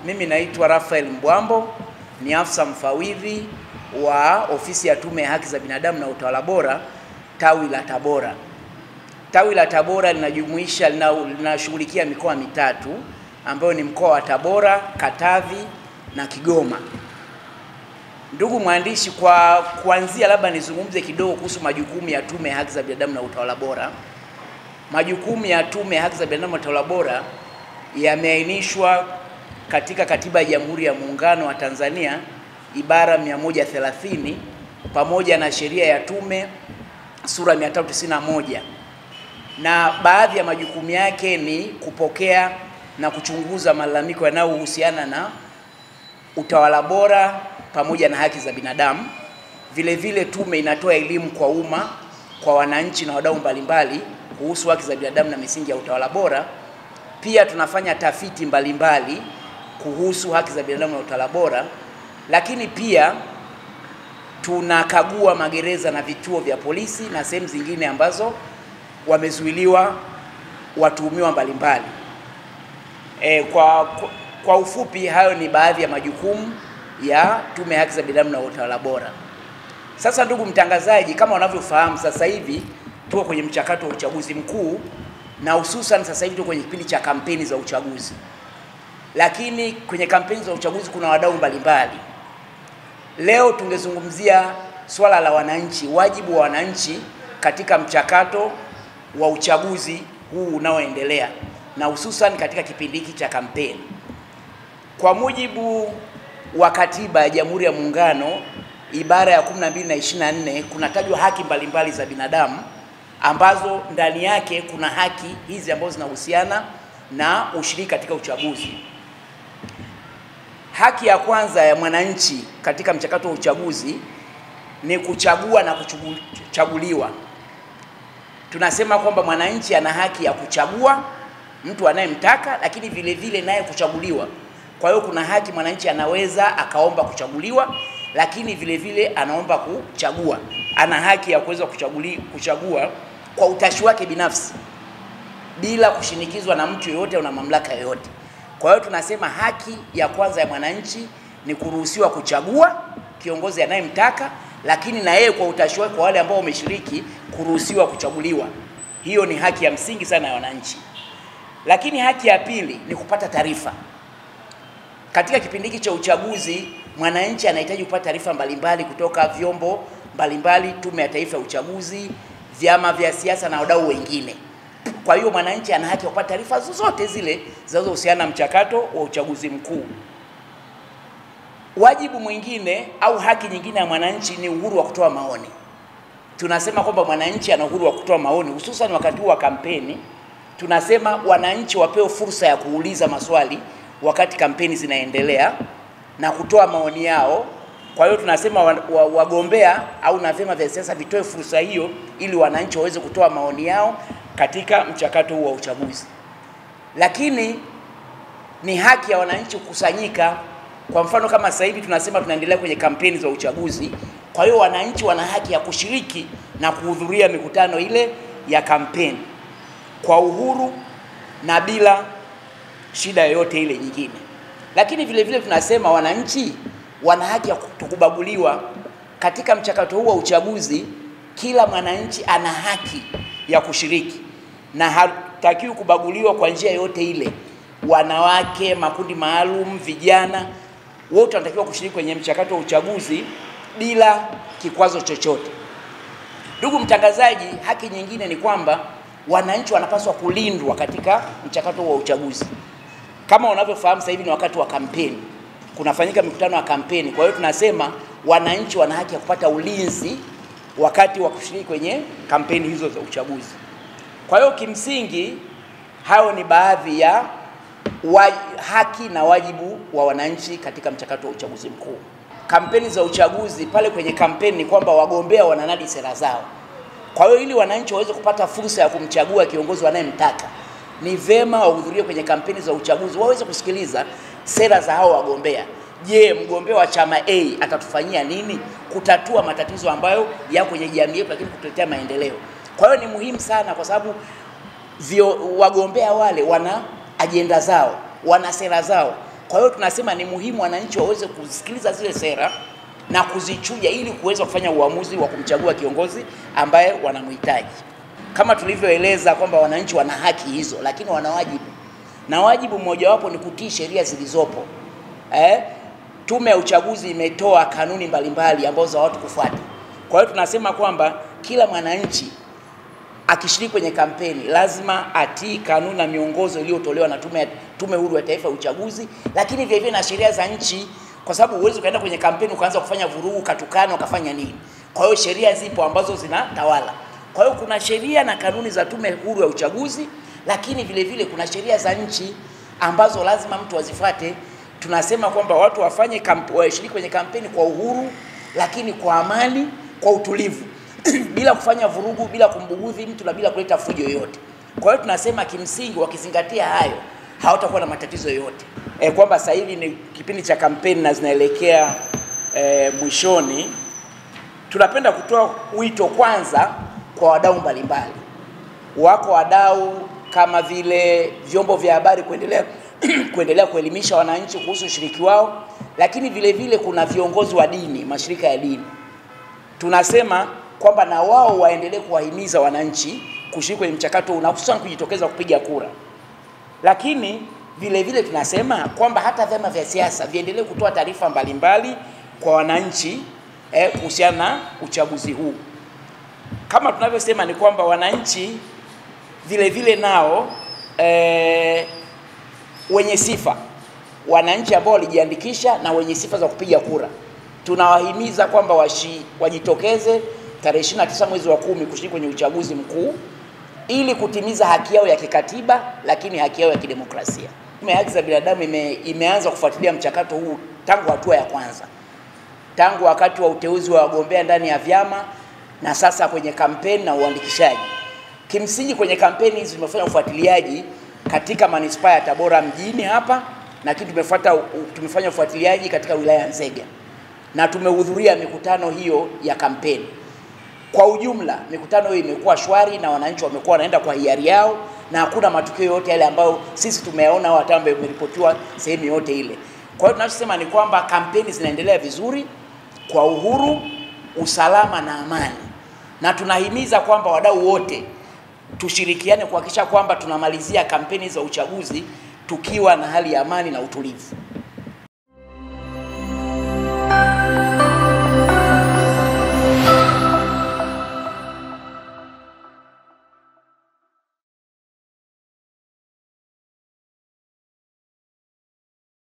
Mimi naitwa Rafael Mbwambo, ni afisa mfawidhi wa ofisi ya Tume ya Haki za Binadamu na Utawala Bora tawi la Tabora. Tawi la Tabora linashughulikia mikoa mitatu ambayo ni mkoa wa Tabora, Katavi na Kigoma. Ndugu mwandishi, kwa kuanzia labda nizungumze kidogo kuhusu majukumu ya Tume ya Haki za Binadamu na Utawala Bora. Majukumu ya Tume ya Haki za Binadamu na Utawala Bora yameainishwa katika Katiba ya Jamhuri ya Muungano wa Tanzania ibara 130 pamoja na sheria ya tume sura 391. Na baadhi ya majukumu yake ni kupokea na kuchunguza malalamiko yanayohusiana na utawala bora pamoja na haki za binadamu. Vile vile tume inatoa elimu kwa umma, kwa wananchi na wadau mbalimbali kuhusu haki za binadamu na misingi ya utawala bora. Pia tunafanya tafiti mbalimbali kuhusu haki za binadamu na utawala bora, lakini pia tunakagua magereza na vituo vya polisi na sehemu zingine ambazo wamezuiliwa watuhumiwa mbalimbali. Kwa ufupi, hayo ni baadhi ya majukumu ya Tume ya Haki za Binadamu na Utawala Bora. Sasa ndugu mtangazaji, kama unavyofahamu, sasa hivi tuko kwenye mchakato wa uchaguzi mkuu, na hususan sasa hivi tuko kwenye kipindi cha kampeni za uchaguzi. Lakini kwenye kampeni za uchaguzi kuna wadau mbalimbali. Leo tungezungumzia swala la wananchi, wajibu wa wananchi katika mchakato wa uchaguzi huu unaoendelea, na hususan katika kipindi hiki cha kampeni. Kwa mujibu wa Katiba ya Jamhuri ya Muungano ibara ya 12 na 24 kunatajwa haki mbalimbali za binadamu ambazo ndani yake kuna haki hizi ambazo zinahusiana na ushiriki katika uchaguzi. Haki ya kwanza ya mwananchi katika mchakato wa uchaguzi ni kuchagua na kuchaguliwa. Tunasema kwamba mwananchi ana haki ya kuchagua mtu anayemtaka, lakini vile vile naye kuchaguliwa. Kwa hiyo kuna haki mwananchi anaweza akaomba kuchaguliwa, lakini vile vile anaomba kuchagua. Ana haki ya kuweza kuchagua kwa utashi wake binafsi bila kushinikizwa na mtu yeyote au na mamlaka yoyote. Kwa hiyo tunasema haki ya kwanza ya mwananchi ni kuruhusiwa kuchagua kiongozi anayemtaka, lakini na yeye kwa utashi wake, kwa wale ambao wameshiriki, kuruhusiwa kuchaguliwa. Hiyo ni haki ya msingi sana ya wananchi. Lakini haki ya pili ni kupata taarifa. Katika kipindi hiki cha uchaguzi, mwananchi anahitaji kupata taarifa mbalimbali kutoka vyombo mbalimbali, Tume ya Taifa ya Uchaguzi, vyama vya siasa na wadau wengine. Kwa hiyo mwananchi ana haki ya kupata taarifa zozote zile zinazohusiana na mchakato wa uchaguzi mkuu. Wajibu mwingine au haki nyingine ya mwananchi ni uhuru wa kutoa maoni. Tunasema kwamba mwananchi ana uhuru wa kutoa maoni, hususan wakati wa kampeni. Tunasema wananchi wapewe fursa ya kuuliza maswali wakati kampeni zinaendelea na kutoa maoni yao. Kwa hiyo tunasema wagombea au na vyama vya siasa vitoe fursa hiyo ili wananchi waweze kutoa maoni yao katika mchakato huu wa uchaguzi. Lakini ni haki ya wananchi kukusanyika. Kwa mfano kama sasa hivi tunasema tunaendelea kwenye kampeni za uchaguzi. Kwa hiyo wananchi wana haki ya kushiriki na kuhudhuria mikutano ile ya kampeni kwa uhuru na bila shida yoyote ile nyingine. Lakini vile vile tunasema wananchi wana haki ya kutokubaguliwa katika mchakato huu wa uchaguzi. Kila mwananchi ana haki ya kushiriki na hatakiwi kubaguliwa kwa njia yote ile. Wanawake, makundi maalum, vijana, wote wanatakiwa kushiriki kwenye mchakato wa uchaguzi bila kikwazo chochote. Ndugu mtangazaji, haki nyingine ni kwamba wananchi wanapaswa kulindwa katika mchakato wa uchaguzi. Kama unavyofahamu, sasa hivi ni wakati wa kampeni, kunafanyika mikutano ya kampeni. Kwa hiyo tunasema wananchi wana haki ya kupata ulinzi wakati wa kushiriki kwenye kampeni hizo za uchaguzi. Kwa hiyo kimsingi hao ni baadhi ya haki na wajibu wa wananchi katika mchakato wa uchaguzi mkuu. Kampeni za uchaguzi, pale kwenye kampeni ni kwamba wagombea wananadi sera zao. Kwa hiyo ili wananchi waweze kupata fursa ya kumchagua kiongozi wanayemtaka, ni vema wahudhurie kwenye kampeni za uchaguzi, waweze kusikiliza sera za hao wagombea. Je, mgombea wa chama A atatufanyia nini kutatua matatizo ambayo yako kwenye jamii yetu, lakini kutuletea maendeleo? Kwa hiyo ni muhimu sana, kwa sababu wagombea wale wana ajenda zao, wana sera zao Kwa hiyo tunasema ni muhimu wananchi waweze kusikiliza zile sera na kuzichuja ili kuweza kufanya uamuzi wa kumchagua kiongozi ambaye wanamhitaji. Kama tulivyoeleza kwamba wananchi wana haki hizo, lakini wana wajibu. Na wajibu mmoja wapo ni kutii sheria zilizopo. Tume ya uchaguzi imetoa kanuni mbalimbali ambazo za watu kufuata. Kwa hiyo tunasema kwamba kila mwananchi akishiriki kwenye kampeni lazima atii kanuni na miongozo iliyotolewa na Tume Huru ya Taifa ya Uchaguzi, lakini vile vile na sheria za nchi, kwa sababu huwezi ukaenda kwenye kampeni ukaanza kufanya vurugu, katukana, ukafanya nini. Kwa hiyo sheria zipo ambazo zinatawala. Kwa hiyo kuna sheria na kanuni za Tume Huru ya Uchaguzi, lakini vile vile kuna sheria za nchi ambazo lazima mtu azifuate. Tunasema kwamba watu washiriki kwenye kampeni kwa uhuru, lakini kwa amani, kwa utulivu, bila kufanya vurugu, bila kumbugudhi mtu na bila kuleta fujo yoyote. Kwa hiyo tunasema kimsingi wakizingatia hayo hawatakuwa na matatizo yoyote. Kwamba sasa hivi ni kipindi cha kampeni na zinaelekea mwishoni, tunapenda kutoa wito kwanza kwa wadau mbalimbali. Wako wadau kama vile vyombo vya habari kuendelea kuelimisha wananchi kuhusu ushiriki wao, lakini vile vile kuna viongozi wa dini, mashirika ya dini. Tunasema kwamba na wao waendelee kuwahimiza wananchi kushiriki kwenye mchakato hususan kujitokeza kupiga kura. Lakini vile vile tunasema kwamba hata vyama vya siasa viendelee kutoa taarifa mbalimbali kwa wananchi kuhusiana na uchaguzi huu. Kama tunavyosema ni kwamba wananchi vile vile nao wenye sifa, wananchi ambao walijiandikisha na wenye sifa za kupiga kura, tunawahimiza kwamba wajitokeze tarehe 29 mwezi wa 10 kushiriki kwenye uchaguzi mkuu ili kutimiza haki yao ya kikatiba, lakini haki yao ya kidemokrasia. Tume ya Haki za Binadamu imeanza kufuatilia mchakato huu tangu hatua ya kwanza, tangu wakati wa uteuzi wa wagombea ndani ya vyama na sasa kwenye kampeni na uandikishaji. Kimsingi kwenye kampeni hizi tumefanya ufuatiliaji katika manispaa ya Tabora mjini hapa, na tumefanya ufuatiliaji katika wilaya ya Nzega, na tumehudhuria mikutano hiyo ya kampeni. Kwa ujumla mikutano hiyo imekuwa shwari na wananchi wamekuwa wanaenda kwa hiari yao, na hakuna matukio yote yale ambayo sisi tumeyaona au hata ambayo yameripotiwa sehemu yote ile. Kwa hiyo tunachosema ni kwamba kampeni zinaendelea vizuri kwa uhuru, usalama na amani, na tunahimiza kwamba wadau wote tushirikiane kuhakikisha kwamba tunamalizia kampeni za uchaguzi tukiwa na hali ya amani na utulivu.